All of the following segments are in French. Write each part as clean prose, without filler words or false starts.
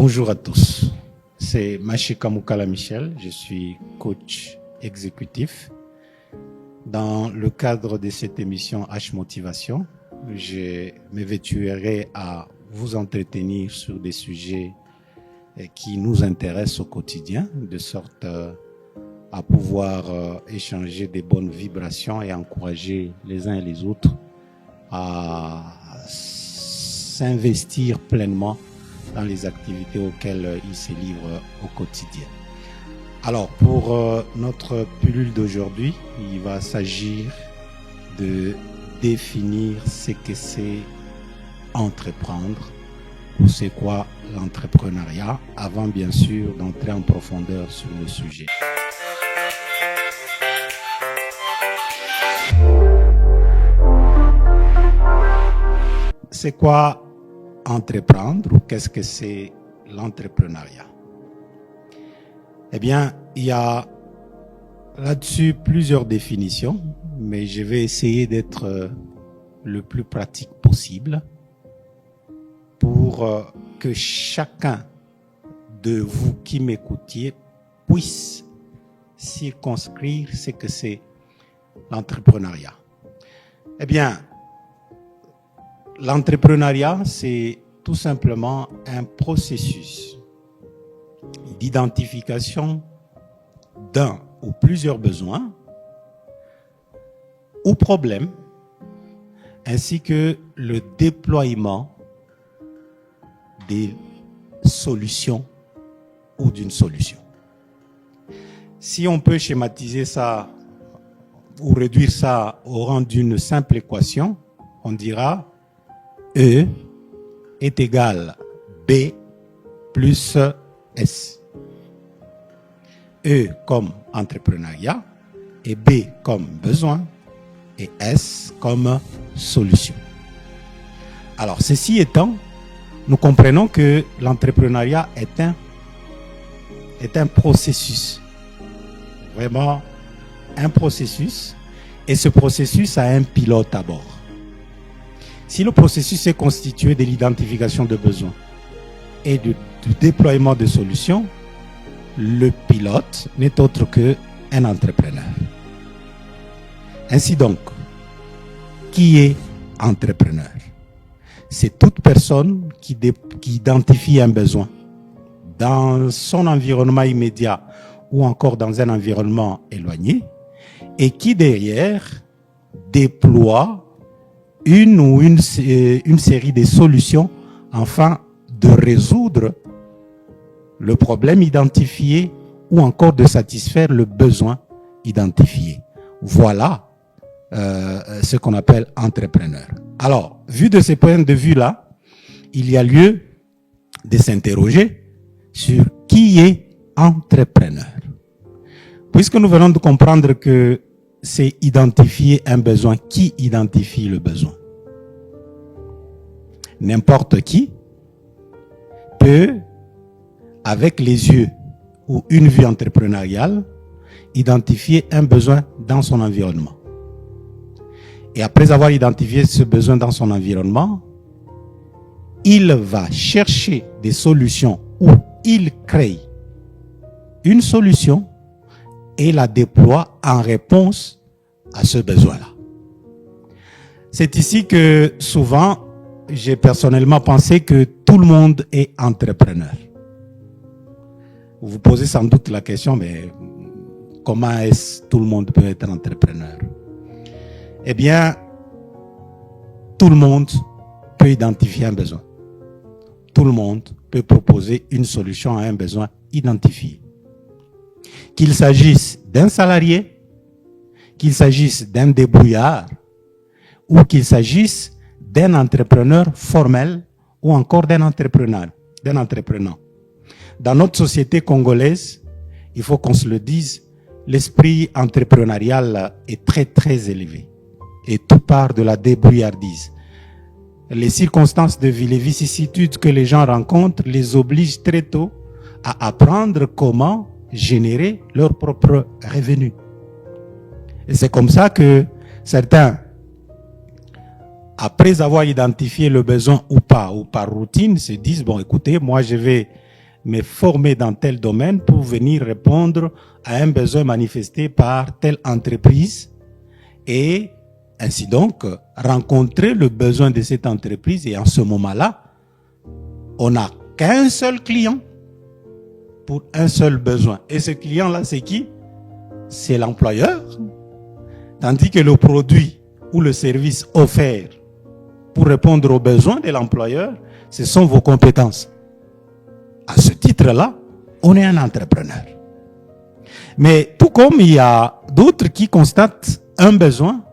Bonjour à tous, c'est Machika Moukala Michel, je suis coach exécutif. Dans le cadre de cette émission H Motivation, je m'évertuerai à vous entretenir sur des sujets qui nous intéressent au quotidien, de sorte à pouvoir échanger des bonnes vibrations et encourager les uns et les autres à s'investir pleinement dans les activités auxquelles ils se livrent au quotidien. Alors, pour notre pilule d'aujourd'hui, il va s'agir de définir ce que c'est entreprendre, ou c'est quoi l'entrepreneuriat, avant bien sûr d'entrer en profondeur sur le sujet. C'est quoi entreprendre ou qu'est-ce que c'est l'entrepreneuriat? Eh bien, il y a là-dessus plusieurs définitions, mais je vais essayer d'être le plus pratique possible pour que chacun de vous qui m'écoutiez puisse circonscrire ce que c'est l'entrepreneuriat. Eh bien, l'entrepreneuriat, c'est tout simplement un processus d'identification d'un ou plusieurs besoins ou problèmes, ainsi que le déploiement des solutions ou d'une solution. Si on peut schématiser ça ou réduire ça au rang d'une simple équation, on dira E est égal B plus S. E comme entrepreneuriat et B comme besoin et S comme solution. Alors, ceci étant, nous comprenons que l'entrepreneuriat est un processus. Vraiment un processus. Et ce processus a un pilote à bord. Si le processus est constitué de l'identification de besoins et du déploiement de solutions, le pilote n'est autre qu'un entrepreneur. Ainsi donc, qui est entrepreneur? C'est toute personne qui identifie un besoin dans son environnement immédiat ou encore dans un environnement éloigné et qui derrière déploie une série de solutions afin de résoudre le problème identifié ou encore de satisfaire le besoin identifié. Voilà ce qu'on appelle entrepreneur. Alors, vu de ce point de vue-là, il y a lieu de s'interroger sur qui est entrepreneur. Puisque nous venons de comprendre que c'est identifier un besoin. Qui identifie le besoin? N'importe qui peut, avec les yeux ou une vue entrepreneuriale, identifier un besoin dans son environnement. Et après avoir identifié ce besoin dans son environnement, il va chercher des solutions ou il crée une solution et la déploie en réponse à ce besoin-là. C'est ici que souvent, j'ai personnellement pensé que tout le monde est entrepreneur. Vous vous posez sans doute la question, mais comment est-ce que tout le monde peut être entrepreneur? Eh bien, tout le monde peut identifier un besoin. Tout le monde peut proposer une solution à un besoin identifié. Qu'il s'agisse d'un salarié, qu'il s'agisse d'un débrouillard, ou qu'il s'agisse d'un entrepreneur formel, ou encore d'un entrepreneur. Dans notre société congolaise, il faut qu'on se le dise, l'esprit entrepreneurial est très très élevé. Et tout part de la débrouillardise. Les circonstances de vie, les vicissitudes que les gens rencontrent les obligent très tôt à apprendre comment générer leurs propres revenus. Et c'est comme ça que certains, après avoir identifié le besoin ou pas, ou par routine, se disent, bon écoutez, moi je vais mais formé dans tel domaine pour venir répondre à un besoin manifesté par telle entreprise et ainsi donc rencontrer le besoin de cette entreprise. Et en ce moment-là, on n'a qu'un seul client pour un seul besoin. Et ce client-là, c'est qui? C'est l'employeur. Tandis que le produit ou le service offert pour répondre aux besoins de l'employeur, ce sont vos compétences. À ce titre-là, on est un entrepreneur. Mais tout comme il y a d'autres qui constatent un besoin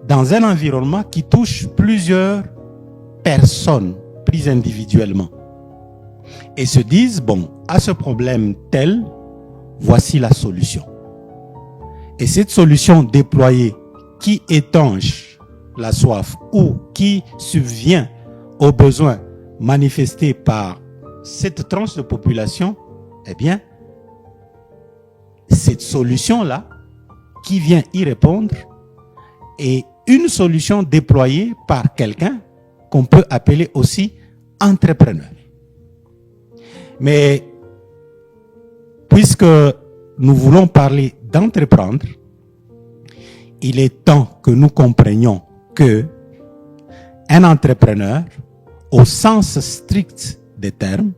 dans un environnement qui touche plusieurs personnes prises individuellement et se disent, bon, à ce problème tel, voici la solution. Et cette solution déployée qui étanche la soif ou qui subvient aux besoins manifestés par cette tranche de population, eh bien, cette solution-là qui vient y répondre est une solution déployée par quelqu'un qu'on peut appeler aussi entrepreneur. Mais puisque nous voulons parler d'entreprendre, il est temps que nous comprenions que un entrepreneur, au sens strict des termes,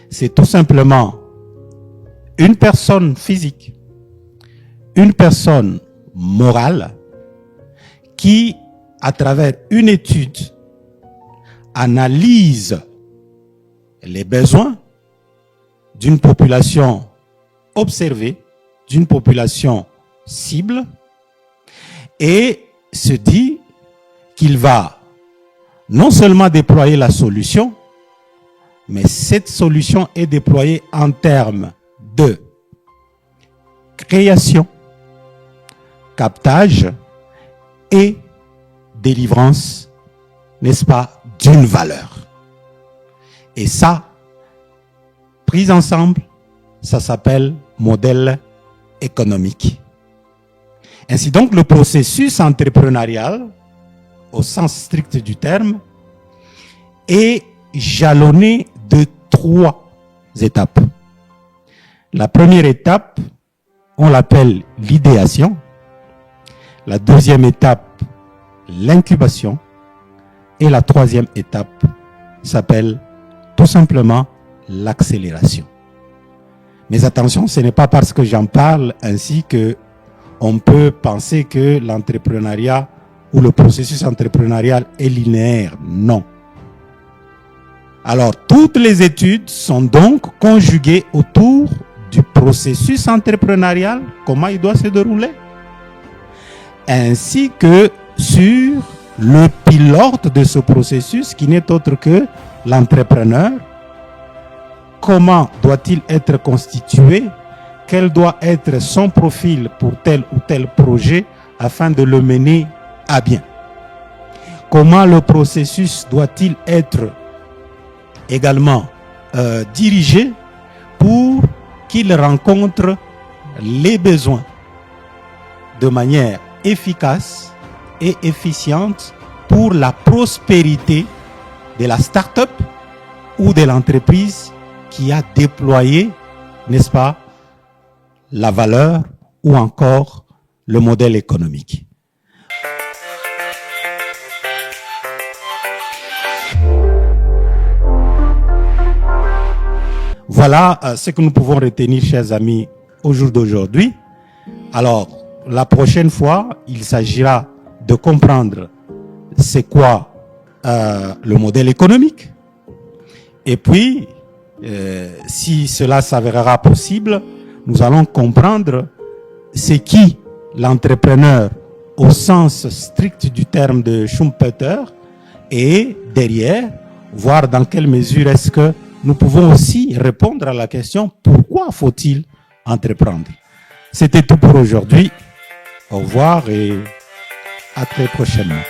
c'est tout simplement une personne physique, une personne morale qui, à travers une étude, analyse les besoins d'une population observée, d'une population cible, et se dit qu'il va non seulement déployer la solution, mais cette solution est déployée en termes de création, captage et délivrance, n'est-ce pas, d'une valeur. Et ça, pris ensemble, ça s'appelle modèle économique. Ainsi donc, le processus entrepreneurial, au sens strict du terme, est jalonné de 3 étapes. La première étape, on l'appelle l'idéation. La deuxième étape, l'incubation. Et la troisième étape s'appelle tout simplement l'accélération. Mais attention, ce n'est pas parce que j'en parle ainsi que on peut penser que l'entrepreneuriat ou le processus entrepreneurial est linéaire. Non. Alors, toutes les études sont donc conjuguées autour du processus entrepreneurial, comment il doit se dérouler, ainsi que sur le pilote de ce processus qui n'est autre que l'entrepreneur. Comment doit-il être constitué? Quel doit être son profil pour tel ou tel projet afin de le mener à bien? Comment le processus doit-il être également dirigé pour qu'il rencontre les besoins de manière efficace et efficiente pour la prospérité de la start-up ou de l'entreprise qui a déployé, n'est-ce pas, la valeur ou encore le modèle économique. Voilà ce que nous pouvons retenir, chers amis, au jour d'aujourd'hui. Alors, la prochaine fois, il s'agira de comprendre c'est quoi le modèle économique. Et puis, si cela s'avérera possible, nous allons comprendre c'est qui l'entrepreneur au sens strict du terme de Schumpeter et derrière, voir dans quelle mesure est-ce que nous pouvons aussi répondre à la question pourquoi faut-il entreprendre. C'était tout pour aujourd'hui. Au revoir et à très prochainement.